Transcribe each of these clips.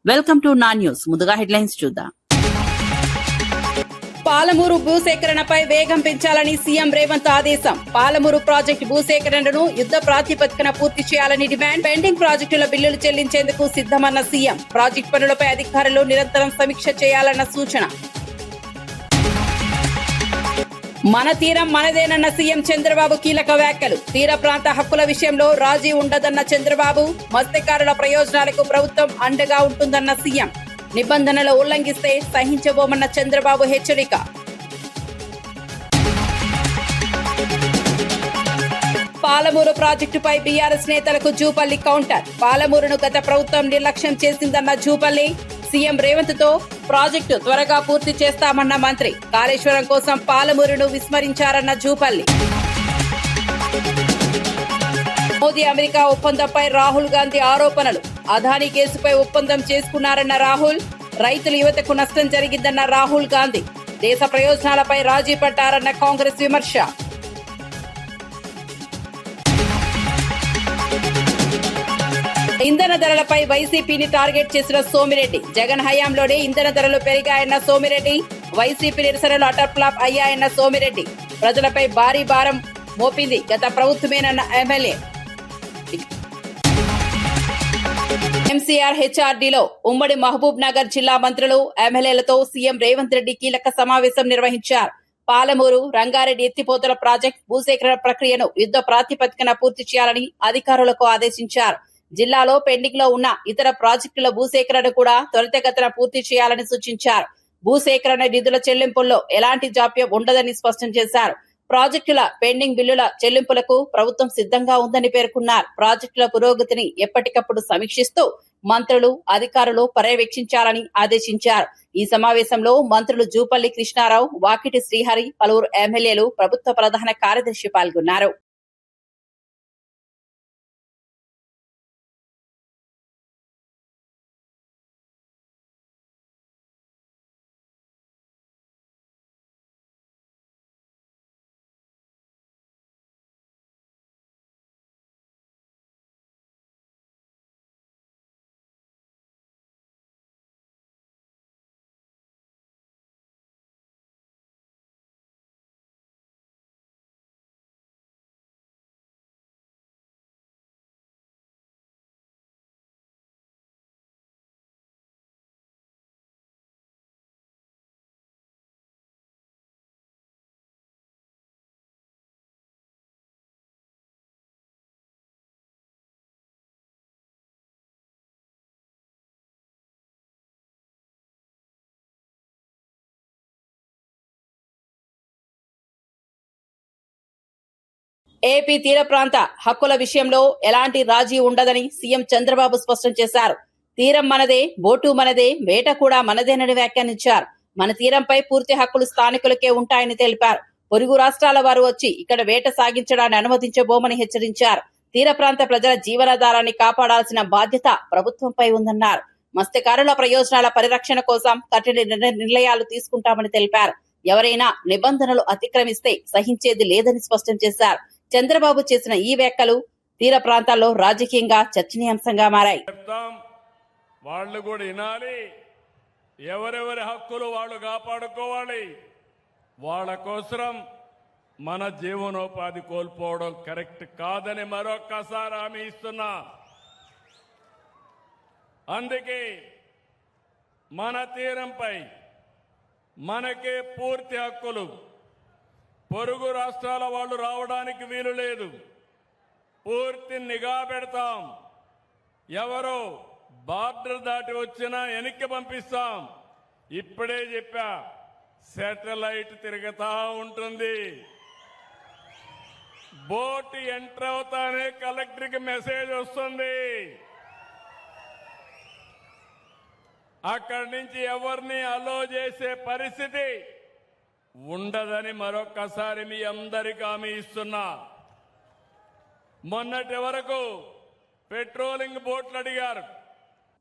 Welcome to నా news. ముందుగా headlines చూద్దాం. పాలమూరు భూసేకరణపై వేగం పెంచాలని సీఎం రేవంత్ ఆదేశం. పాలమూరు ప్రాజెక్టు భూసేకరణను యుద్ధ ప్రాతిపదికన పూర్తి చేయాలని డిమాండ్. పెండింగ్ ప్రాజెక్టుల బిల్లులు చెల్లించేందుకు సిద్దమన్న సీఎం. ప్రాజెక్టు పనులపై అధికారులు నిరంతరం సమీక్ష చేయాలన్న సూచన. మన తీరం మనదేనన్న సీఎం చంద్రబాబు కీలక వ్యాఖ్యలు. తీర ప్రాంత హక్కుల విషయంలో రాజీ ఉండదన్న చంద్రబాబు. మత్స్యకారుల ప్రయోజనాలకు ప్రభుత్వం అండగా ఉంటుందన్న సీఎం. నిబంధనలు ఉల్లంఘిస్తే సహించబోమన్న చంద్రబాబు హెచ్చరిక. పాలమూరు ప్రాజెక్టుపై బీఆర్ఎస్ నేతలకు జూపల్లి కౌంటర్. పాలమూరును గత ప్రభుత్వం నిర్లక్ష్యం చేసిందన్న జూపల్లి. సీఎం రేవంత్ తో ప్రాజెక్టు త్వరగా పూర్తి చేస్తామన్న మంత్రి. కాళేశ్వరం కోసం పాలమూరును విస్మరించారన్న జూపల్లి. మోదీ అమెరికా ఒప్పందంపై రాహుల్ గాంధీ ఆరోపణలు. అదానీ కేసుపై ఒప్పందం చేసుకున్నారన్న రాహుల్. రైతుల యువతకు నష్టం జరిగిందన్న రాహుల్ గాంధీ. దేశ ప్రయోజనాలపై రాజీ పడ్డారన్న కాంగ్రెస్ విమర్శ. ఇంధన ధరలపై వైసీపీని టార్గెట్ చేసిన సోమిరెడ్డి. జగన్ హయాంలోనే ఇంధన ధరలు పెరిగాయన్న సోమిరెడ్డి. వైసీపీ నిరసనలు అటర్ ఫ్లాప్ అయ్యాయన్న సోమిరెడ్డి. ప్రజలపై భారీ భారం మోపింది గత ప్రభుత్వమేనన్న ఎమ్మెల్యే. ఎంసీఆర్ హెచ్ఆర్డీలో ఉమ్మడి మహబూబ్ నగర్ జిల్లా మంత్రులు ఎమ్మెల్యేలతో సీఎం రేవంత్ రెడ్డి కీలక సమావేశం నిర్వహించారు. పాలమూరు రంగారెడ్డి ఎత్తిపోతల ప్రాజెక్టు భూసేకరణ ప్రక్రియను యుద్ధ ప్రాతిపదికన పూర్తి చేయాలని అధికారులకు ఆదేశించారు. జిల్లాలో పెండింగ్ లో ఉన్న ఇతర ప్రాజెక్టుల భూసేకరణ కూడా త్వరితగతిన పూర్తి చేయాలని సూచించారు. భూసేకరణ నిధుల చెల్లింపుల్లో ఎలాంటి జాప్యం ఉండదని స్పష్టం చేశారు. ప్రాజెక్టుల పెండింగ్ బిల్లుల చెల్లింపులకు ప్రభుత్వం సిద్ధంగా ఉందని పేర్కొన్నారు. ప్రాజెక్టుల పురోగతిని ఎప్పటికప్పుడు సమీక్షిస్తూ మంత్రులు అధికారులు పర్యవేక్షించాలని ఆదేశించారు. ఈ సమావేశంలో మంత్రులు జూపల్లి కృష్ణారావు, వాకిటి శ్రీహరి, పలువురు ఎమ్మెల్యేలు, ప్రభుత్వ ప్రధాన కార్యదర్శి పాల్గొన్నారు. ఏపీ తీర ప్రాంత హక్కుల విషయంలో ఎలాంటి రాజీ ఉండదని సీఎం చంద్రబాబు స్పష్టం చేశారు. తీరం మనదే, బోటు మనదే, వేట కూడా మనదేనని వ్యాఖ్యానించారు. మన తీరంపై పూర్తి హక్కులు స్థానికులకే ఉంటాయని తెలిపారు. పొరుగు రాష్ట్రాల వారు వచ్చి ఇక్కడ వేట సాగించడాన్ని అనుమతించబోమని హెచ్చరించారు. తీర ప్రాంత ప్రజల జీవనాధారాన్ని కాపాడాల్సిన బాధ్యత ప్రభుత్వంపై ఉందన్నారు. మత్స్యకారుల ప్రయోజనాల పరిరక్షణ కోసం కఠిన నిర్ణయాలు తీసుకుంటామని తెలిపారు. ఎవరైనా నిబంధనలు అతిక్రమిస్తే సహించేది లేదని స్పష్టం చేశారు. చంద్రబాబు చేసిన ఈ వ్యాఖ్యలు తీర ప్రాంతాల్లో రాజకీయంగా చర్చనీయాంశంగా మారాయి. వాళ్ళు కూడా వినాలి, ఎవరెవరి హక్కులు వాళ్ళు కాపాడుకోవాలి. వాళ్ళ కోసం మన జీవనోపాధి కోల్పోవడం కరెక్ట్ కాదని మరొక్కసారి హామీ ఇస్తున్నా. అందుకే మన తీరంపై మనకే పూర్తి హక్కులు. పొరుగు రాష్ట్రాల వాళ్ళు రావడానికి వీలు లేదు. పూర్తి నిఘా పెడతాం. ఎవరో బార్డర్ దాటి వచ్చినా వెనక్కి పంపిస్తాం. ఇప్పుడే చెప్పా, శాటిలైట్ తిరుగుతా ఉంటుంది. బోట్ ఎంటర్ అవుతానే కలెక్టర్కి మెసేజ్ వస్తుంది. అక్కడి నుంచి ఎవరిని అలో చేసే పరిస్థితి ఉండదని మరొక్కసారి మీ అందరికీ హామీ ఇస్తున్నా. మొన్నటి వరకు పెట్రోలింగ్ బోట్లు అడిగారు.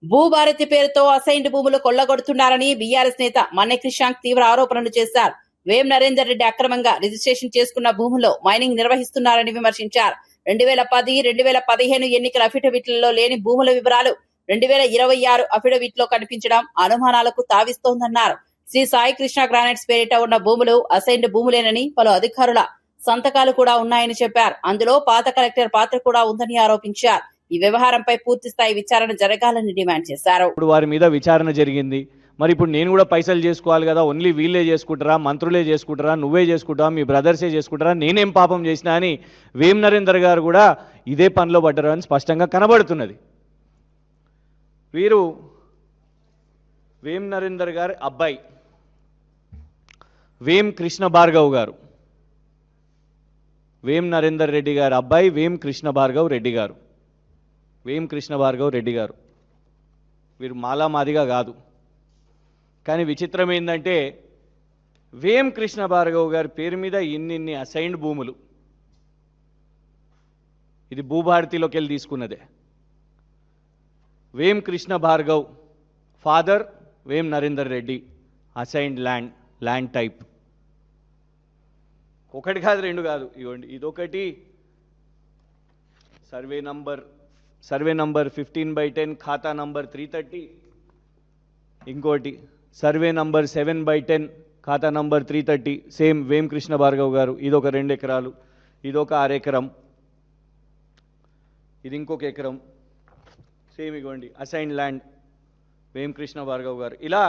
భూభారతి పేరుతో అసైన్డ్ భూములు కొల్లగొడుతున్నారని బీఆర్ఎస్ నేత మన్నె క్రిషాంక్ తీవ్ర ఆరోపణలు చేశారు. వేం నరేందర్ రెడ్డి అక్రమంగా రిజిస్ట్రేషన్ చేసుకున్న భూముల్లో మైనింగ్ నిర్వహిస్తున్నారని విమర్శించారు. 2010, 2015 ఎన్నికల అఫిడవిట్లలో లేని భూముల వివరాలు 2026 అఫిడవిట్ లో కనిపించడం అనుమానాలకు తావిస్తోందన్నారు. శ్రీ సాయి కృష్ణ గ్రానైట్స్ పేరిట ఉన్న భూములు అసైన్డ్ భూములేనని, పలు అధికారుల సంతకాలు కూడా ఉన్నాయని చెప్పారు. అందులో పాత కలెక్టర్ పాత్ర కూడా ఉందని ఆరోపించారు. ఈ వ్యవహారంపై పూర్తి స్థాయి విచారణ జరగాలని డిమాండ్ చేశారు. ఇప్పుడు వారి మీద విచారణ జరిగింది. మరి ఇప్పుడు నేను కూడా పైసలు చేసుకోవాలి కదా, ఓన్లీ వీళ్ళే చేసుకుంటారా, మంత్రులే చేసుకుంటారా, నువ్వే చేసుకుంటావా, మీ బ్రదర్సే చేసుకుంటారా, నేనేం పాపం చేసినా అని వేం నరేందర్ గారు కూడా ఇదే పనిలో పడ్డారు అని స్పష్టంగా కనబడుతున్నది. వీరు వేం నరేందర్ గారి అబ్బాయి వేం కృష్ణ భార్గవ్ గారు, వేం నరేందర్ రెడ్డి గారి అబ్బాయి వేం కృష్ణ భార్గవ్ రెడ్డి గారు, వేం కృష్ణ భార్గవ్ రెడ్డి గారు. వీరు మాలామాదిగా కాదు. కానీ విచిత్రం ఏంటంటే వేం కృష్ణ భార్గవ్ గారి పేరు మీద ఇన్ని అసైన్డ్ భూములు, ఇది భూభారతిలోకి వెళ్ళి తీసుకున్నదే. వేం Krishna Bhargav father Vem Narender Reddy, assigned land type. ఒకటి కాదు, రెండు కాదు, ఇవ్వండి. ఇదొకటి సర్వే నంబర్ 15/10 ఖాతా నంబర్ 330. ఇంకోటి సర్వే నంబర్ 7/10 ఖాతా నంబర్ 330, సేమ్ వేం కృష్ణ భార్గవ్ గారు. ఇదొక 2 ఎకరాలు, ఇదొక 6 ఎకరం, ఇది ఇంకొక ఎకరం, సేమ్ ఇవ్వండి అసైన్డ్ ల్యాండ్ వేం కృష్ణ భార్గవ్ గారు. ఇలా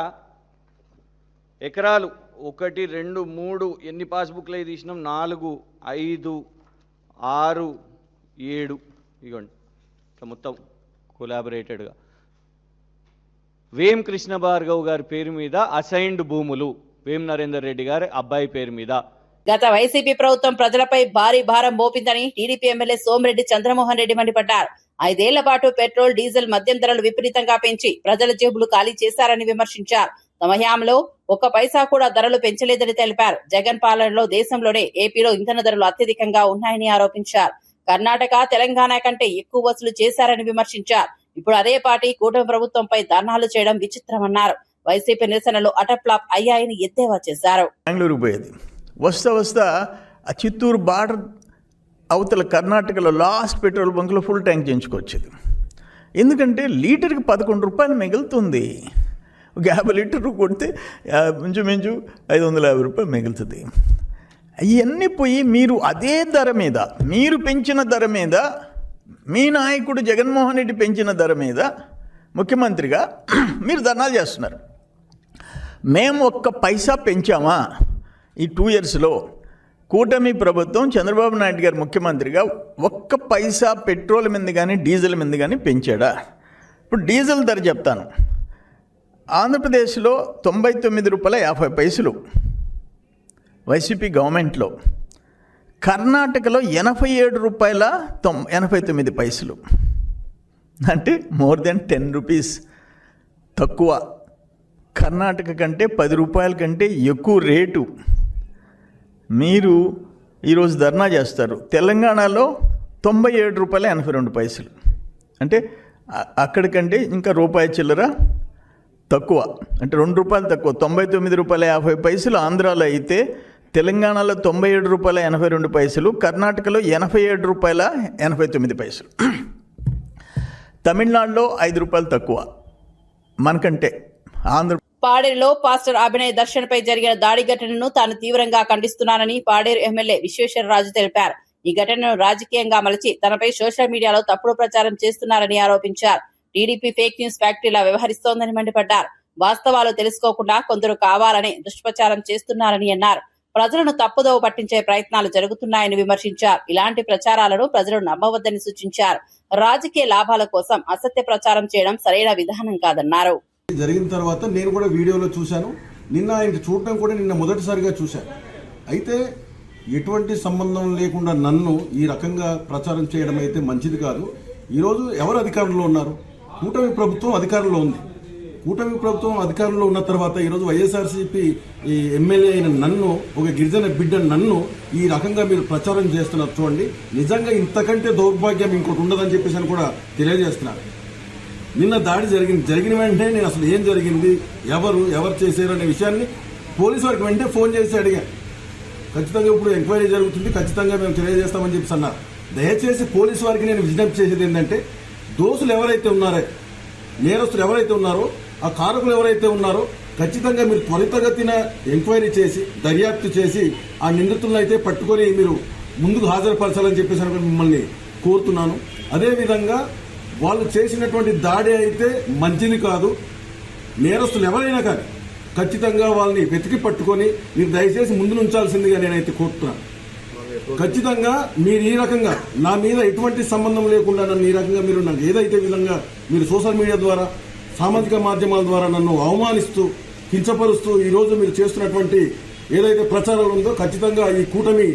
ఎకరాలు 1, 2, 3 ఎన్ని పాస్బుక్లు తీసినాం, 4, 5, 6, 7 ఇవ్వండి. ఇట్లా మొత్తం కొలాబరేటెడ్గా వేం కృష్ణ భార్గవ్ గారి పేరు మీద అసైన్డ్ భూములు వేం నరేందర్ రెడ్డి గారి అబ్బాయి పేరు మీద. గత వైసీపీ ప్రభుత్వం ప్రజలపై భారీ భారం మోపిందని టీడీపీ ఎమ్మెల్యే సోమిరెడ్డి చంద్రమోహన్ రెడ్డి మండిపడ్డారు. 5 ఏళ్ల పాటు పెట్రోల్, డీజిల్, మద్యం ధరలు విపరీతంగా పెంచి ప్రజల జేబులు ఖాళీ చేశారని విమర్శించారు. తమ హయాంలో 1 పైసా కూడా ధరలు పెంచలేదని తెలిపారు. జగన్ పాలనలో దేశంలోనే ఏపీలో ఇంధన ధరలు అత్యధికంగా ఉన్నాయని ఆరోపించారు. కర్ణాటక, తెలంగాణ కంటే ఎక్కువ వసూలు చేశారని విమర్శించారు. ఇప్పుడు అదే పార్టీ కూటమి ప్రభుత్వంపై ధర్నాలు చేయడం విచిత్రమన్నారు. వైసీపీ నిరసనలు అటర్ఫ్లాప్ అయ్యాయని ఎద్దేవా చేశారు. బెంగళూరు పోయేది, వస్తా ఆ చిత్తూరు బార్డర్ అవతల కర్ణాటకలో లాస్ట్ పెట్రోల్ బంక్లో ఫుల్ ట్యాంక్ చేయించుకొచ్చేది. ఎందుకంటే లీటర్కి 11 రూపాయలు మిగులుతుంది. ఒక 50 లీటర్లు కొడితే మించు 550 రూపాయలు మిగులుతుంది. అవన్నీ పోయి మీరు అదే ధర మీద, మీరు పెంచిన ధర మీద, మీ నాయకుడు జగన్మోహన్ రెడ్డి పెంచిన ధర మీద ముఖ్యమంత్రిగా మీరు ధర్నాలు చేస్తున్నారు. మేము 1 పైసా పెంచామా ఈ 2 ఇయర్స్లో? కూటమి ప్రభుత్వం చంద్రబాబు నాయుడు గారు ముఖ్యమంత్రిగా 1 పైసా పెట్రోల్ మీద కానీ డీజిల్ మీద కానీ పెంచాడా? ఇప్పుడు డీజిల్ ధర చెప్తాను. ఆంధ్రప్రదేశ్లో 99.50 రూపాయలు వైసీపీ గవర్నమెంట్లో, కర్ణాటకలో 87.89 రూపాయలు, అంటే మోర్ దెన్ 10 రూపీస్ తక్కువ. కర్ణాటక కంటే 10 రూపాయల కంటే ఎక్కువ రేటు మీరు ఈరోజు ధర్నా చేస్తారు. తెలంగాణలో 97.82 రూపాయలు, అంటే అక్కడికంటే ఇంకా రూపాయి చిల్లర తక్కువ, అంటే 2 రూపాయలు తక్కువ. 99.50 ఆంధ్రాలో అయితే, తెలంగాణలో 97.82, కర్ణాటకలో 87.89. తమిళనాడులో 5 రూపాయలు తక్కువ మనకంటే. ఆంధ్ర పాడేరులో పాస్టర్ అభినయ్ దర్శన్ పై జరిగిన దాడి ఘటనను తాను తీవ్రంగా ఖండిస్తున్నానని పాడేరు ఎమ్మెల్యే విశ్వేశ్వరరాజు తెలిపారు. ఈ ఘటనను రాజకీయంగా మలచి తనపై సోషల్ మీడియాలో తప్పుడు ప్రచారం చేస్తున్నారని ఆరోపించారు. టీడీపీ ఫేక్ న్యూస్ ఫ్యాక్టరీలా వ్యవహరిస్తోందని మండిపడ్డారు. వాస్తవాలు తెలుసుకోకుండా కొందరు కావాలని దుష్ప్రచారం చేస్తున్నారని అన్నారు. ప్రజలను తప్పుదోవ పట్టించే ప్రయత్నాలు జరుగుతున్నాయని విమర్శించారు. ఇలాంటి ప్రచారాలను ప్రజలు నమ్మవద్దని సూచించారు. రాజకీయ లాభాల కోసం అసత్య ప్రచారం చేయడం సరైన విధానం కాదన్నారు. జరిగిన తర్వాత నేను కూడా వీడియోలో చూశాను. నిన్న ఆయనకి చూడటం కూడా నిన్న మొదటిసారిగా చూశాను. అయితే ఎటువంటి సంబంధం లేకుండా నన్ను ఈ రకంగా ప్రచారం చేయడం అయితే మంచిది కాదు. ఈరోజు ఎవరు అధికారంలో ఉన్నారు? కూటమి ప్రభుత్వం అధికారంలో ఉంది. కూటమి ప్రభుత్వం అధికారంలో ఉన్న తర్వాత ఈరోజు వైఎస్ఆర్సీపీ ఎమ్మెల్యే అయిన నన్ను, ఒక గిరిజన బిడ్డ నన్ను ఈ రకంగా మీరు ప్రచారం చేస్తున్నారు. చూడండి, నిజంగా ఇంతకంటే దౌర్భాగ్యం ఇంకోటి ఉండదని చెప్పేసి అని కూడా తెలియజేస్తున్నారు. నిన్న దాడి జరిగిన వెంటనే నేను అసలు ఏం జరిగింది, ఎవరు చేశారు అనే విషయాన్ని పోలీసు వారికి వెంటనే ఫోన్ చేసి అడిగాను. ఖచ్చితంగా ఇప్పుడు ఎంక్వైరీ జరుగుతుంది, ఖచ్చితంగా మేము తెలియజేస్తామని చెప్పేసి అన్నారు. దయచేసి పోలీసు వారికి నేను విజ్ఞప్తి చేసేది ఏంటంటే, దోషులు ఎవరైతే ఉన్నారో నేరస్తులు ఎవరైతే ఉన్నారో ఆ కారకులు ఎవరైతే ఉన్నారో ఖచ్చితంగా మీరు త్వరితగతిన ఎంక్వైరీ చేసి దర్యాప్తు చేసి ఆ నిందితులను అయితే పట్టుకొని మీరు ముందుకు హాజరుపరచాలని చెప్పేసి మిమ్మల్ని కోరుతున్నాను. అదేవిధంగా వాళ్ళు చేసినటువంటి దాడి అయితే మంచిది కాదు. నేరస్తులు ఎవరైనా కానీ ఖచ్చితంగా వాళ్ళని వెతికి పట్టుకొని మీరు దయచేసి ముందు ఉంచాల్సిందిగా నేనైతే కోరుతున్నాను. ఖచ్చితంగా మీరు ఈ రకంగా నా మీద ఎటువంటి సంబంధం లేకుండా నన్ను ఈ రకంగా మీరు నాకు ఏదైతే విధంగా మీరు సోషల్ మీడియా ద్వారా సామాజిక మాధ్యమాల ద్వారా నన్ను అవమానిస్తూ కించపరుస్తూ ఈ రోజు మీరు చేస్తున్నటువంటి ఏదైతే ప్రచారం ఉందో ఖచ్చితంగా ఈ కూటమి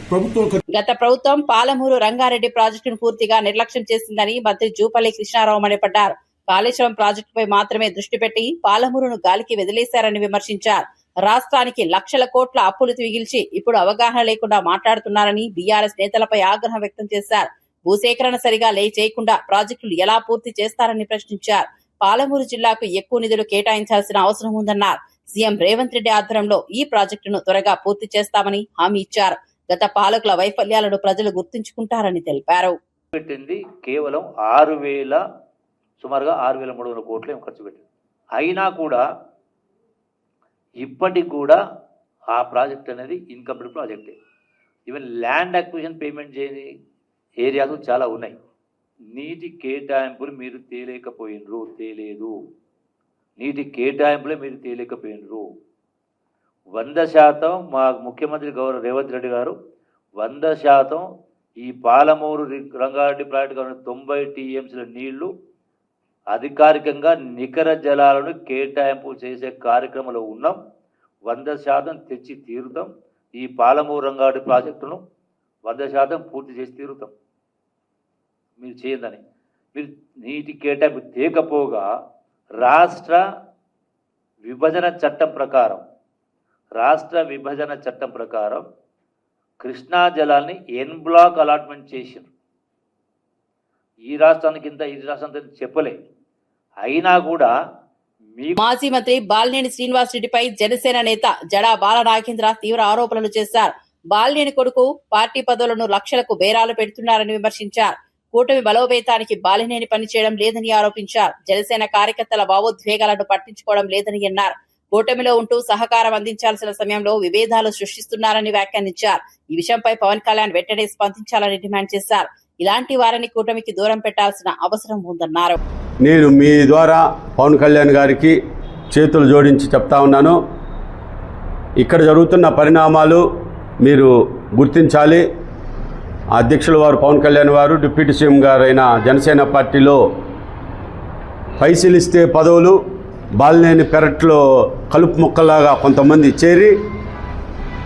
ప్రభుత్వం గత ప్రభుత్వం పాలమూరు రంగారెడ్డి ప్రాజెక్టును పూర్తిగా నిర్లక్ష్యం చేసిందని మంత్రి జూపల్లి కృష్ణారావు మండిపడ్డారు. కాళేశ్వరం ప్రాజెక్టుపై మాత్రమే దృష్టి పెట్టి పాలమూరును గాలికి వదిలేశారని విమర్శించారు. రాష్ట్రానికి లక్షల కోట్ల అప్పులు మిగిల్చి ఇప్పుడు అవగాహన లేకుండా మాట్లాడుతున్నారని బీఆర్ఎస్ నేతలపై ఆగ్రహం వ్యక్తం చేశారు. భూసేకరణ సరిగా చేయకుండా ప్రాజెక్టులు ఎలా పూర్తి చేస్తారని ప్రశ్నించారు. పాలమూరు జిల్లాకు ఎక్కువ నిధులు కేటాయించాల్సిన అవసరం ఉందన్నారు. సీఎం రేవంత్ రెడ్డి ఆధ్వర్యంలో ఈ ప్రాజెక్టును త్వరగా పూర్తి చేస్తామని హామీ ఇచ్చారు. గత పాలకుల వైఫల్యాలను ప్రజలు గుర్తుంచుకుంటారని తెలిపారు. పెట్టింది కేవలం సుమారుగా 6,300 కోట్లు ఖర్చు పెట్టింది. అయినా కూడా ఇప్పటికి కూడా ఆ ప్రాజెక్ట్ అనేది ఇన్కంప్లీట్ ప్రాజెక్టే. ఈవెన్ ల్యాండ్ అక్విజిషన్ పేమెంట్ చేయని ఏరియాలు చాలా ఉన్నాయి. నీటి కేటాయింపులు మీరు తేలేదు. నీటి కేటాయింపులే మీరు తేలేకపోయినరు. 100% మా ముఖ్యమంత్రి గౌరవ రేవంత్ రెడ్డి గారు 100% ఈ పాలమూరు రంగారెడ్డి ప్రాజెక్టు 90 టీఎంసీల నీళ్లు అధికారికంగా నికర జలాలను కేటాయింపు చేసే కార్యక్రమంలో ఉన్నాం. 100% తెచ్చి తీరుతాం. ఈ పాలమూరు రంగారెడ్డి ప్రాజెక్టును 100% పూర్తి చేసి తీరుతాం. మీరు చేయదని మీరు నీటి కేటాయింపు తేకపోగా రాష్ట్ర విభజన చట్టం ప్రకారం కృష్ణా జలాన్ని ఎన్ బ్లాక్ అలాట్మెంట్ చేశారు. ఈ రాష్ట్రానికి చెప్పలే. అయినా కూడా మాజీ మంత్రి బాలినేని శ్రీనివాస్ రెడ్డిపై జనసేన నేత జడా బాలనాగేంద్ర తీవ్ర ఆరోపణలు చేశారు. బాలినేని కొడుకు పార్టీ పదవులను లక్షలకు బేరాలు పెడుతున్నారని విమర్శించారు. కూటమి బలోపేతానికి బాలినేని పనిచేయడం లేదని ఆరోపించారు. జనసేన కార్యకర్తల భావోద్వేగాలను పట్టించుకోవడం లేదని అన్నారు. కూటమిలో ఉంటూ సహకారం అందించాల్సిన సమయంలో విభేదాలు సృష్టిస్తున్నారని వ్యాఖ్యానించారు. ఈ విషయంపై పవన్ కళ్యాణ్ వెంటనే స్పందించాలని డిమాండ్ చేశారు. ఇలాంటి వారిని కూటమికి దూరం పెట్టాల్సిన అవసరం ఉందన్నారు. నేను మీ ద్వారా పవన్ కళ్యాణ్ గారికి చేతులు జోడించి చెప్తా ఉన్నాను. ఇక్కడ జరుగుతున్న పరిణామాలు మీరు గుర్తించాలి. అధ్యక్షుల వారు పవన్ కళ్యాణ్ వారు డిప్యూటీ సీఎం గారైన జనసేన పార్టీలో పైసలిస్తే పదవులు బాలినేని పెరట్లో కలుపు మొక్కలాగా కొంతమంది చేరి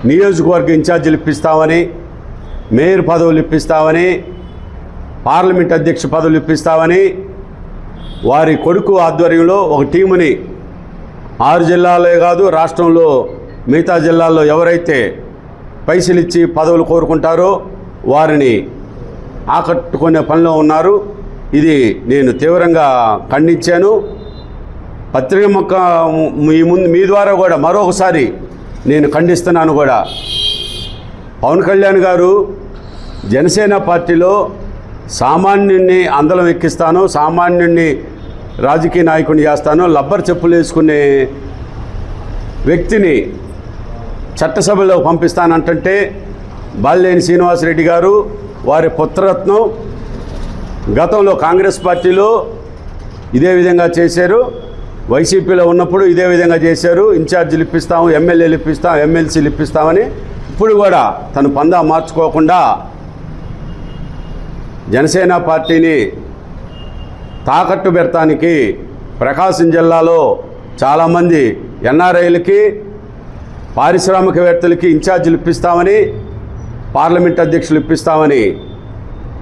నియోజకవర్గ ఇన్ఛార్జీలు ఇప్పిస్తామని, మేయర్ పదవులు ఇప్పిస్తామని, పార్లమెంట్ అధ్యక్ష పదవులు ఇప్పిస్తామని వారి కొడుకు ఆధ్వర్యంలో ఒక టీముని 6 జిల్లాలే కాదు రాష్ట్రంలో మిగతా జిల్లాల్లో ఎవరైతే పైసలు ఇచ్చి పదవులు కోరుకుంటారో వారిని ఆకట్టుకునే పనిలో ఉన్నారు. ఇది నేను తీవ్రంగా ఖండించాను. పత్రిక మొక్క మీ ద్వారా కూడా మరొకసారి నేను ఖండిస్తున్నాను కూడా. పవన్ కళ్యాణ్ గారు జనసేన పార్టీలో సామాన్యుడిని అందలం ఎక్కిస్తాను, సామాన్యుడిని రాజకీయ నాయకుడిని చేస్తాను, లబ్బర్ చెప్పులు వేసుకునే వ్యక్తిని చట్టసభలో పంపిస్తానంటే బాలినేని శ్రీనివాసరెడ్డి గారు వారి పుత్రరత్నం గతంలో కాంగ్రెస్ పార్టీలో ఇదే విధంగా చేశారు, వైసీపీలో ఉన్నప్పుడు ఇదే విధంగా చేశారు. ఇన్ఛార్జీలు ఇప్పిస్తాము, ఎమ్మెల్యేలు ఇప్పిస్తాం, ఎమ్మెల్సీలు ఇప్పిస్తామని ఇప్పుడు కూడా తను పందా మార్చుకోకుండా జనసేన పార్టీని తాకట్టు పెడతానికి ప్రకాశం జిల్లాలో చాలామంది ఎన్ఆర్ఐలకి పారిశ్రామికవేత్తలకి ఇన్ఛార్జీలు ఇప్పిస్తామని, పార్లమెంట్ అధ్యక్షులు ఇప్పిస్తామని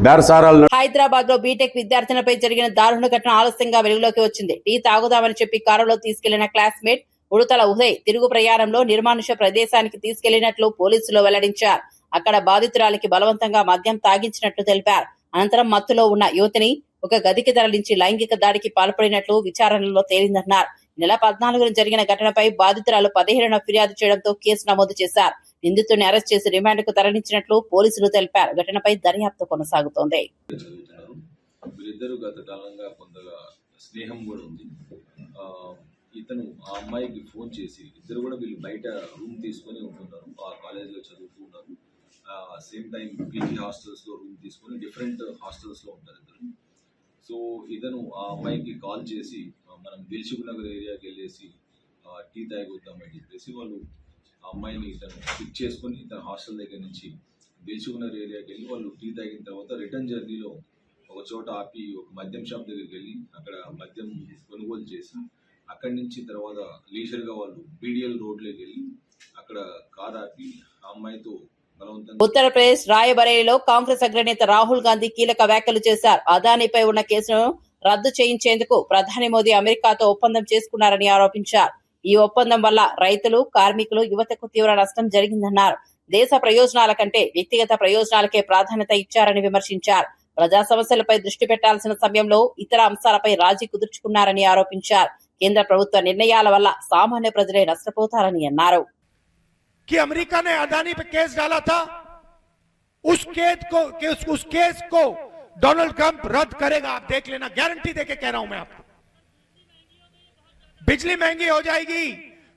బేరసారాలు. హైదరాబాద్ లో బీటెక్ విద్యార్థినిపై జరిగిన దారుణ ఘటన ఆలస్యంగా వెలుగులోకి వచ్చింది. టీ తాగుదామని చెప్పి కారులో తీసుకెళ్లిన క్లాస్మేట్ ఉడతల ఉదయ్ తిరుగు ప్రయాణంలో నిర్మానుష ప్రదేశానికి తీసుకెళ్లినట్లు పోలీసులు వెల్లడించారు. అక్కడ బాధితురాలికి బలవంతంగా మద్యం తాగించినట్లు తెలిపారు. అనంతరం మత్తులో ఉన్న యువతిని ఒక గదికి తరలించి లైంగిక దాడికి పాల్పడినట్లు విచారణలో తేలిందన్నారు. నెల 14న జరిగిన ఘటనపై బాధితురాలు 17న ఫిర్యాదు చేయడంతో కేసు నమోదు చేశారు. నిందితుడిని అరెస్ట్ చేసి రిమాండ్కు తరలించినట్లు పోలీసులు తెలిపారు. ఘటనపై దర్యాప్తు కొనసాగుతోంది. వీరిద్దరూ గత కాలంగా కొంతగా స్నేహం కూడా ఉంది. ఇతను ఆ అమ్మాయికి ఫోన్ చేసి, ఇద్దరు కూడా వీళ్ళు బయట రూమ్ తీసుకొని ఉంటున్నారు, ఆ కాలేజీలో చదువుతూ ఉన్నారు. సేమ్ టైం పీజీ హాస్టల్స్లో రూమ్ తీసుకొని డిఫరెంట్ హాస్టల్స్లో ఉంటారు ఇద్దరు. సో ఇతను ఆ అమ్మాయికి కాల్ చేసి మనం దిల్సుఖ్ నగర్ ఏరియాకి వెళ్ళేసి టీ తాగొద్దామని చెప్పేసి వాళ్ళు ఆ అమ్మాయిని ఇతను పిక్ చేసుకొని ఇతను హాస్టల్ దగ్గర నుంచి దిల్సుఖ్ నగర్ ఏరియాకి వెళ్ళి వాళ్ళు టీ తాగిన తర్వాత రిటర్న్ జర్నీలో ఒక చోట ఆపి ఒక మద్యం షాప్ దగ్గరికి వెళ్ళి అక్కడ మద్యం కొనుగోలు చేసి అక్కడి నుంచి తర్వాత లీజర్గా వాళ్ళు బీడిఎల్ రోడ్లోకి వెళ్ళి అక్కడ కార్ ఆపి ఆ అమ్మాయితో బలవంతంగా. ఉత్తరప్రదేశ్ రాయబరేలీలో కాంగ్రెస్ అగ్రనేత రాహుల్ గాంధీ కీలక వ్యాఖ్యలు చేశారు. అదానీపై ఉన్న కేసును రద్దు చేయించేందుకు ప్రధాని మోదీ అమెరికాతో ఒప్పందం చేసుకున్నారని ఆరోపించారు. ఈ ఒప్పందం వల్ల రైతులు, కార్మికులు, యువతకు తీవ్ర నష్టం జరిగిందన్నారు. దేశ ప్రయోజనాల కంటే వ్యక్తిగత ప్రయోజనాలకే ప్రాధాన్యత ఇచ్చారని విమర్శించారు. ప్రజా సమస్యలపై దృష్టి పెట్టాల్సిన సమయంలో ఇతర అంశాలపై రాజీ కుదుర్చుకున్నారని ఆరోపించారు. కేంద్ర ప్రభుత్వ నిర్ణయాల వల్ల సామాన్య ప్రజలే నష్టపోతారని అన్నారు. कि अमेरिका ने अदानी पे केस डाला था, उस केस को डोनाल्ड ट्रंप रद्द करेगा, आप देख लेना, गारंटी देके कह रहा हूं मैं आपको। बिजली महंगी हो जाएगी,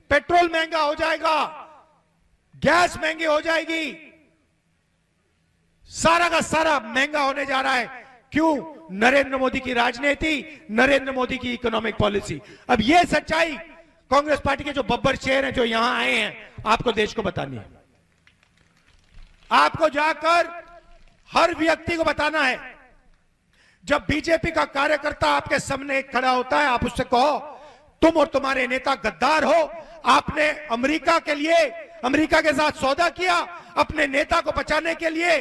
पेट्रोल महंगा हो जाएगा, गैस महंगी हो जाएगी, सारा का सारा महंगा होने जा रहा है। क्यों? नरेंद्र मोदी की राजनीति, नरेंद्र मोदी की इकोनॉमिक पॉलिसी। अब यह सच्चाई कांग्रेस पार्टी के जो बब्बर शेर हैं जो यहां आए हैं, आपको देश को बतानी है। आपको जाकर हर व्यक्ति को बताना है। जब बीजेपी का कार्यकर्ता आपके सामने खड़ा होता है, आप उससे कहो तुम और तुम्हारे नेता गद्दार हो, आपने अमेरिका के लिए, अमेरिका के साथ सौदा किया, अपने नेता को बचाने के लिए,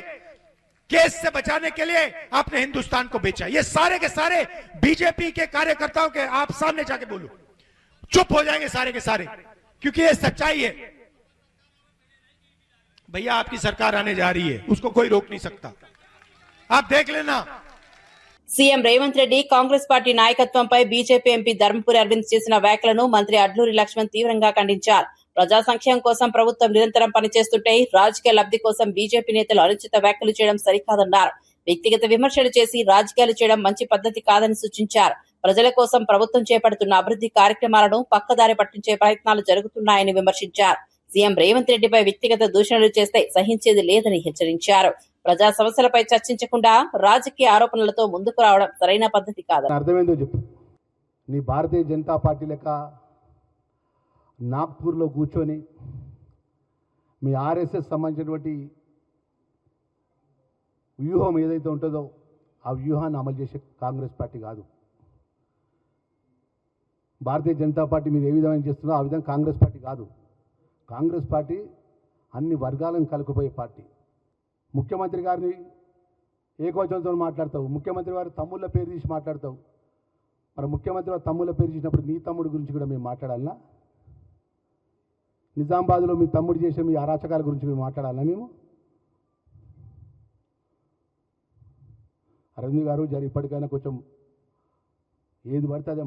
केस से बचाने के लिए आपने हिंदुस्तान को बेचा। ये सारे के सारे बीजेपी के कार्यकर्ताओं के आप सामने जाके बोलो, चुप हो जाएंगे सारे के सारे, क्योंकि ये सच्चाई है। भैया आपकी सरकार आने जा रही है, उसको कोई रोक नहीं सकता, आप देख लेना। సీఎం రేవంత్ రెడ్డి కాంగ్రెస్ పార్టీ నాయకత్వంపై బీజేపీ ఎంపీ ధర్మపురి అరవింద్ చేసిన వ్యాఖ్యలను మంత్రి అడ్లూరి లక్ష్మణ్ తీవ్రంగా ఖండించారు. ప్రజా సంక్షేమం కోసం ప్రభుత్వం నిరంతరం పనిచేస్తుంటే రాజకీయ లబ్ధి కోసం బీజేపీ నేతలు అనుచిత వ్యాఖ్యలు చేయడం సరికాదన్నారు. వ్యక్తిగత విమర్శలు చేసి రాజకీయాలు చేయడం మంచి పద్ధతి కాదని సూచించారు. ప్రజల కోసం ప్రభుత్వం చేపడుతున్న అభివృద్ధి కార్యక్రమాలను పక్కదారి పట్టించే ప్రయత్నాలు జరుగుతున్నాయని విమర్శించారు. సీఎం రేవంత్ రెడ్డిపై వ్యక్తిగత దూషణలు చేస్తే సహించేది లేదని హెచ్చరించారు. ప్రజా సమస్యలపై చర్చించకుండా రాజకీయ ఆరోపణలతో ముందుకు రావడం సరైన పద్ధతి కాదు. అర్థమైందో చెప్పు. నీ భారతీయ జనతా పార్టీ లెక్క నాగ్పూర్లో కూర్చొని మీ ఆర్ఎస్ఎస్ సంబంధించినటువంటి వ్యూహం ఏదైతే ఉంటుందో ఆ వ్యూహాన్ని అమలు చేసే కాంగ్రెస్ పార్టీ కాదు. భారతీయ జనతా పార్టీ మీరు ఏ విధంగా చేస్తుందో ఆ విధంగా కాంగ్రెస్ పార్టీ కాదు. కాంగ్రెస్ పార్టీ అన్ని వర్గాలను కలుపుకుపోయే పార్టీ. ముఖ్యమంత్రి గారిని ఏకవచనంతో మాట్లాడతావు, ముఖ్యమంత్రి వారి తమ్ముళ్ళ పేరు తీసి మాట్లాడతావు. మరి ముఖ్యమంత్రి వారి తమ్ముళ్ళ పేరు తీసినప్పుడు నీ తమ్ముడి గురించి కూడా మేము మాట్లాడాలన్నా? నిజామాబాద్లో మీ తమ్ముడు చేసే మీ అరాచకాల గురించి మేము మాట్లాడాలన్నా? మేము అరవింద్ గారు జరి ఇప్పటికైనా కొంచెం ఏది పడితే అదే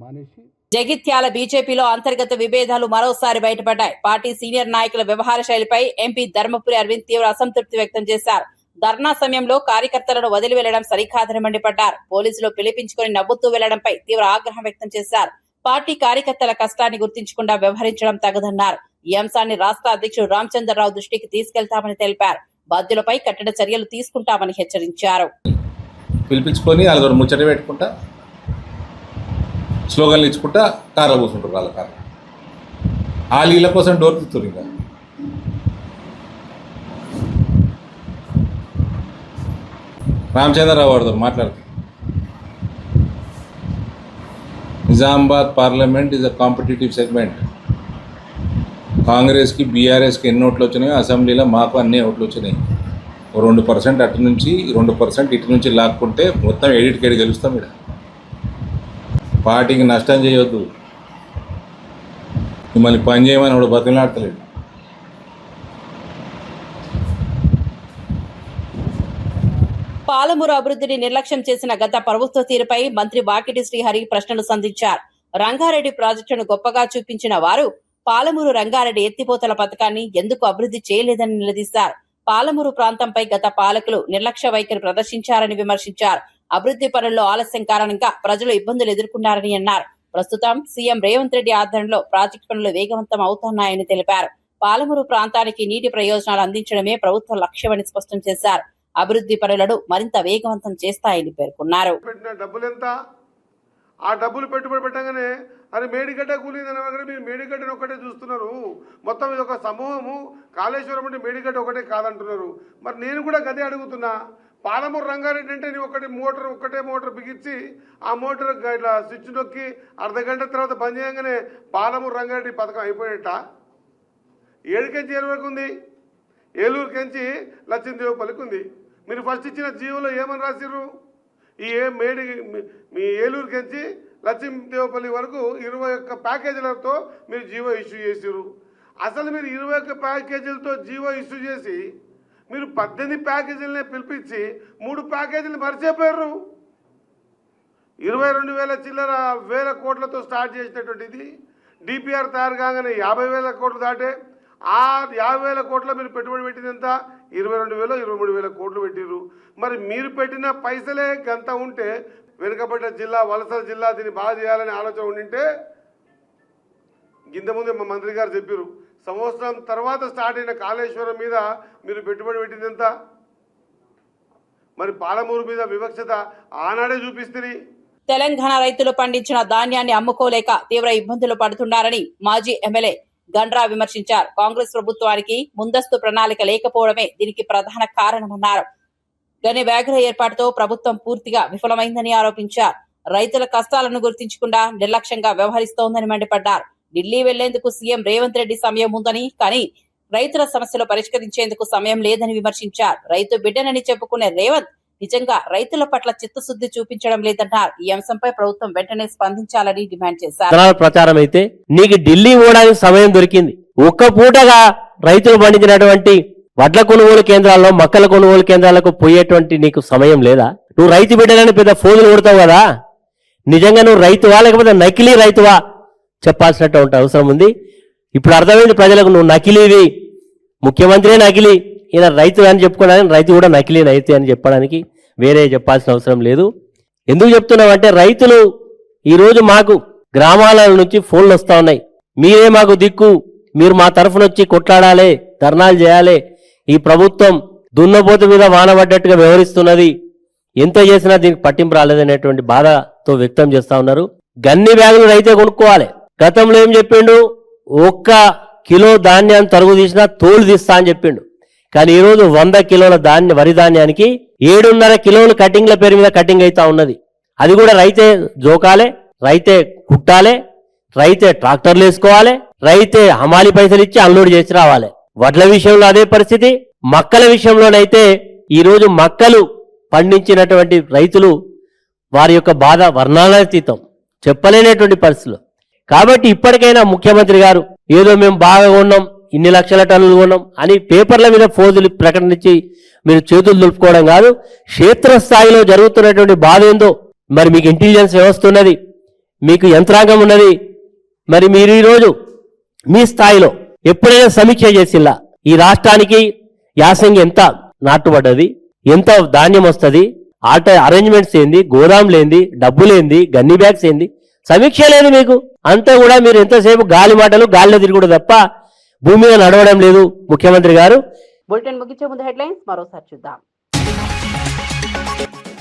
మానేసి. జగిత్యాల బీజేపీలో అంతర్గత విభేదాలు మరోసారి బయటపడ్డాయి. పార్టీ సీనియర్ నాయకుల వ్యవహార శైలిపై ఎంపీ ధర్మపురి అరవింద్ తీవ్ర అసంతృప్తి వ్యక్తం చేశారు. ధర్నా సమయంలో కార్యకర్తలను వదిలి వెళ్లడం సరికాదని మండిపడ్డారు. పోలీసులు పిలిపించుకుని నవ్వుతూ వెళ్లడంపై తీవ్ర ఆగ్రహం వ్యక్తం చేశారు. పార్టీ కార్యకర్తల కష్టాన్ని గుర్తించకుండా వ్యవహరించడం తగదన్నారు. ఈ అంశాన్ని రాష్ట్ర అధ్యక్షుడు రామచంద్రరావు దృష్టికి తీసుకెళ్తామని తెలిపారు. బాధ్యులపై కఠిన చర్యలు తీసుకుంటామని హెచ్చరించారు. పిలిపించుకొని వాళ్ళతో ముచ్చట పెట్టుకుంటా స్లోగన్లు ఇచ్చుకుంటా కార్లో కూర్చుంటారు. వాళ్ళ కార్లో వాళ్ళ కోసం డోర్ తీస్తారు. ఇంకా రామచంద్రరావు వారితో మాట్లాడుతారు. Nizamabad parliament is a competitive segment. కాంగ్రెస్కి బీఆర్ఎస్కి ఎన్ని ఓట్లు వచ్చినాయో అసెంబ్లీలో మాకు అన్ని ఓట్లు వచ్చినాయి. 2% అటు నుంచి 2% ఇటు నుంచి లాక్కుంటే మొత్తం ఏడిటికేడి గెలుస్తాం. ఇక్కడ పార్టీకి నష్టం చేయొద్దు. మిమ్మల్ని పని చేయమని వాడు బతిలాడతలేడు. పాలమూరు అభివృద్ధిని నిర్లక్ష్యం చేసిన గత ప్రభుత్వ తీరుపై మంత్రి వాకిటి శ్రీహరి ప్రశ్నలు సంధించారు. రంగారెడ్డి ప్రాజెక్టును గొప్పగా చూపించిన వారు పాలమూరు రంగారెడ్డి ఎత్తిపోతల పథకాన్ని ఎందుకు అభివృద్ధి చేయలేదని నిలదీశారు. పాలమూరు ప్రాంతంపై గత పాలకులు నిర్లక్ష్య వైఖరి ప్రదర్శించారని విమర్శించారు. అభివృద్ధి పనుల్లో ఆలస్యం కారణంగా ప్రజలు ఇబ్బందులు ఎదుర్కొన్నారని అన్నారు. ప్రస్తుతం సీఎం రేవంత్ రెడ్డి ఆధ్వర్యంలో ప్రాజెక్టు పనులు వేగవంతం అవుతున్నాయని తెలిపారు. పాలమూరు ప్రాంతానికి నీటి ప్రయోజనాలు అందించడమే ప్రభుత్వ లక్ష్యమని స్పష్టం చేశారు. అభివృద్ధి పనులను మరింత వేగవంతం చేస్తాయని పేర్కొన్నారు. ఆ డబ్బులు పెట్టుబడి పెట్టగానే అది మేడిగడ్డ కూలిందని మీరు మేడిగడ్డను ఒకటే చూస్తున్నారు. మొత్తం ఇది ఒక సమూహము. కాళేశ్వరం అంటే మేడిగడ్డ ఒకటే కాదంటున్నారు. మరి నేను కూడా గదే అడుగుతున్నా. పాలమూరు రంగారెడ్డి అంటే ఒకటే మోటార్ బిగించి ఆ మోటార్ ఇట్లా స్విచ్ నొక్కి అర్ధగంట తర్వాత బంద్ చేయగానే పాలమూరు రంగారెడ్డి పథకం అయిపోయేట. ఏడుకెంచి ఏడు వరకు ఉంది, ఏలూరుకెంచి లచ్చిందేవపల్లికి ఉంది. మీరు ఫస్ట్ ఇచ్చిన జీవోలో ఏమని రాసిర్రు? మీ ఏలూరుకెంచి లక్ష్మీదేవపల్లి వరకు 21 ప్యాకేజీలతో మీరు జీవో ఇష్యూ చేసారు. అసలు మీరు 21 ప్యాకేజీలతో జీవో ఇష్యూ చేసి మీరు 18 ప్యాకేజీలనే పిలిపించి 3 ప్యాకేజీలు మర్చిపోయారు. 22,000 చిల్లర వేల కోట్లతో స్టార్ట్ చేసినటువంటిది డిపిఆర్ తయారు కాగానే 50,000 కోట్లు దాటే. ఆ 50,000 కోట్ల మీరు పెట్టుబడి పెట్టింది ఎంత? 22,000 23,000 కోట్లు పెట్టిర్రు. మరి మీరు పెట్టిన పైసలే గంత ఉంటే, వెనుకబడ్డ జిల్లా, వలస జిల్లా, దీన్ని బాగా చేయాలని ఆలోచన ఉండింటే, ఇంతకుముందే మా మంత్రి గారు చెప్పారు, సంవత్సరం తర్వాత స్టార్ట్ అయిన కాళేశ్వరం మీద మీరు పెట్టుబడి పెట్టింది ఎంత? మరి పాలమూరు మీద వివక్షత ఆనాడే చూపిస్తుంది. తెలంగాణ రైతులు పండించిన ధాన్యాన్ని అమ్ముకోలేక తీవ్ర ఇబ్బందులు పడుతున్నారని మాజీ ఎమ్మెల్యే గండ్రా విమర్శించారు. కాంగ్రెస్ ప్రభుత్వానికి ముందస్తు ప్రణాళిక లేకపోవడమే దీనికి ప్రధాన కారణమన్నారు. గని వ్యాఘ్ర ఏర్పాటుతో ప్రభుత్వం పూర్తిగా విఫలమైందని ఆరోపించారు. రైతుల కష్టాలను గుర్తించకుండా నిర్లక్ష్యంగా వ్యవహరిస్తోందని మండిపడ్డారు. ఢిల్లీ వెళ్లేందుకు సీఎం రేవంత్ రెడ్డి సమయం ఉందని, కానీ రైతుల సమస్యలు పరిష్కరించేందుకు సమయం లేదని విమర్శించారు. రైతు బిడ్డనని చెప్పుకునే రేవంత్ నిజంగా రైతుల పట్ల చిత్తశుద్ధి చూపించడం లేదన్నారు. ఈ అంశంపై ప్రభుత్వం వెంటనే స్పందించాలని డిమాండ్ చేశారు. ప్రచారం అయితే నీకు ఢిల్లీ పోవడానికి సమయం దొరికింది. ఒక్క పూటగా రైతులు పండించినటువంటి వడ్ల కొనుగోలు కేంద్రాల్లో, మక్కల కొనుగోలు కేంద్రాలకు పోయేటువంటి నీకు సమయం లేదా? నువ్వు రైతు బిడ్డలని పెద్ద ఫోజులు కొడతావు కదా. నిజంగా నువ్వు రైతువా లేకపోతే నకిలీ రైతువా చెప్పాల్సినట్టు అవసరం ఉంది. ఇప్పుడు అర్థమైంది ప్రజలకు, నువ్వు నకిలీవి, ముఖ్యమంత్రి నకిలీ, ఈయన రైతు అని చెప్పుకోవడానికి రైతు కూడా నకిలీ రైతు అని చెప్పడానికి వేరే చెప్పాల్సిన అవసరం లేదు. ఎందుకు చెప్తున్నామంటే, రైతులు ఈరోజు మాకు గ్రామాల నుంచి ఫోన్లు వస్తూ ఉన్నాయి. మీరే మాకు దిక్కు, మీరు మా తరఫున వచ్చి కొట్లాడాలి, ధర్నాలు చేయాలి, ఈ ప్రభుత్వం దున్నపోతు మీద వానబడ్డట్టుగా వ్యవహరిస్తున్నది, ఎంత చేసినా దీనికి పట్టింపు రాలేదనేటువంటి బాధతో వ్యక్తం చేస్తా ఉన్నారు. గన్ని బ్యాగులు రైతే కొనుక్కోవాలి. గతంలో ఏం చెప్పిండు? 1 కిలో ధాన్యాన్ని తరుగు తీసినా తోలు తీస్తా అని చెప్పిండు. కానీ ఈరోజు 100 కిలోల వరి ధాన్యానికి 7.5 కిలోలు కటింగ్ల పేరు మీద కటింగ్ అవుతా ఉన్నది. అది కూడా రైతే జోకాలే, రైతే కుట్టాలే, రైతే ట్రాక్టర్లు వేసుకోవాలి, రైతే హమాలి పైసలు ఇచ్చి అన్లోడ్ చేసి రావాలి. వడ్ల విషయంలో అదే పరిస్థితి. మక్కల విషయంలోనైతే ఈరోజు మక్కలు పండించినటువంటి రైతులు వారి యొక్క బాధ వర్ణాతీతం, చెప్పలేనటువంటి పరిస్థితులు. కాబట్టి ఇప్పటికైనా ముఖ్యమంత్రి గారు ఏదో మేము బాగా కొన్నాం, ఇన్ని లక్షల టన్నులు కొన్నాం అని పేపర్ల మీద ఫోజులు ప్రకటించి మీరు చేతులు దులుపుకోవడం కాదు. క్షేత్రస్థాయిలో జరుగుతున్నటువంటి బాధ ఏందో, మరి మీకు ఇంటెలిజెన్స్ వ్యవస్థ ఉన్నది, మీకు యంత్రాంగం ఉన్నది, మరి మీరు ఈరోజు మీ స్థాయిలో ఎప్పుడైనా సమీక్ష చేసిల్లా ఈ రాష్ట్రానికి యాసంగి ఎంత నాటుబడ్డది, ఎంత ధాన్యం వస్తుంది, అరేంజ్మెంట్స్ ఏంది, గోదాంలేంది, డబ్బులేంది, గన్ని బ్యాగ్స్ ఏంది, సమీక్ష లేదు మీకు. అంతా కూడా మీరు ఎంతసేపు గాలి మాటలు, గాలిలో తిరుగుడు తప్ప భూమి మీద నడవడం లేదు ముఖ్యమంత్రి గారు. బులెటిన్ ముగించే ముందు హెడ్లైన్స్ మరోసారి చూద్దాం.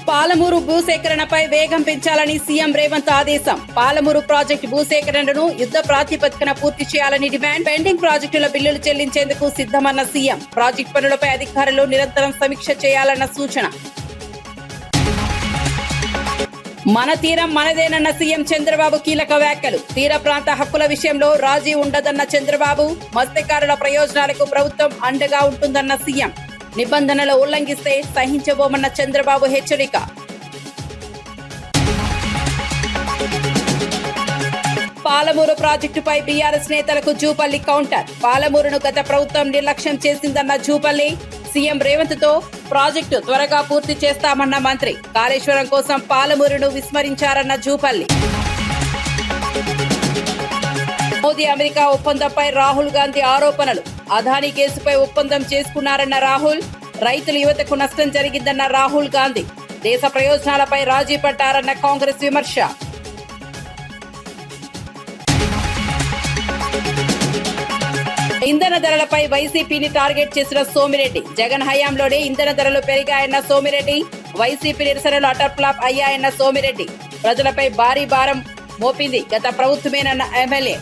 పాలమూరు భూసేకరణపై వేగం పెంచాలని సీఎం రేవంత్ ఆదేశం. పాలమూరు ప్రాజెక్టు భూసేకరణను యుద్ధ ప్రాతిపదికన పూర్తి చేయాలని డిమాండ్. పెండింగ్ ప్రాజెక్టుల బిల్లులు చెల్లించేందుకు సిద్దమన్న సీఎం. ప్రాజెక్టు పనులపై అధికారులు నిరంతరం సమీక్ష చేయాలన్న సూచన. మన తీరం మనదేనన్న సీఎం చంద్రబాబు కీలక వ్యాఖ్యలు. తీర ప్రాంత హక్కుల విషయంలో రాజీ ఉండదన్న చంద్రబాబు. మత్స్యకారుల ప్రయోజనాలకు ప్రభుత్వం అండగా ఉంటుందన్న సీఎం. నిబంధనలు ఉల్లంఘిస్తే సహించబోమన్న చంద్రబాబు హెచ్చరిక. పాలమూరు ప్రాజెక్టుపై బీఆర్ఎస్ నేతలకు జూపల్లి కౌంటర్. పాలమూరును గత ప్రభుత్వం నిర్లక్ష్యం చేసిందన్న జూపల్లి. సీఎం రేవంత్ తో ప్రాజెక్టు త్వరగా పూర్తి చేస్తామన్న మంత్రి. కాళేశ్వరం కోసం పాలమూరును విస్మరించారన్న జూపల్లి. మోదీ అమెరికా ఒప్పందంపై రాహుల్ గాంధీ ఆరోపణలు. అదానీ కేసుపై ఒప్పందం చేసుకున్నారన్న రాహుల్. రైతుల యువతకు నష్టం జరిగిందన్న రాహుల్ గాంధీ. దేశ ప్రయోజనాలపై రాజీ పడ్డారన్న కాంగ్రెస్ విమర్శ. ఇంధన ధరలపై వైసీపీని టార్గెట్ చేసిన సోమిరెడ్డి. జగన్ హయాంలోనే ఇంధన ధరలు పెరిగాయన్న సోమిరెడ్డి. వైసీపీ నిరసనలు అటర్ ఫ్లాప్ అయ్యాయన్న సోమిరెడ్డి. ప్రజలపై భారీ భారం మోపింది గత ప్రభుత్వమేనన్న ఎమ్మెల్యే.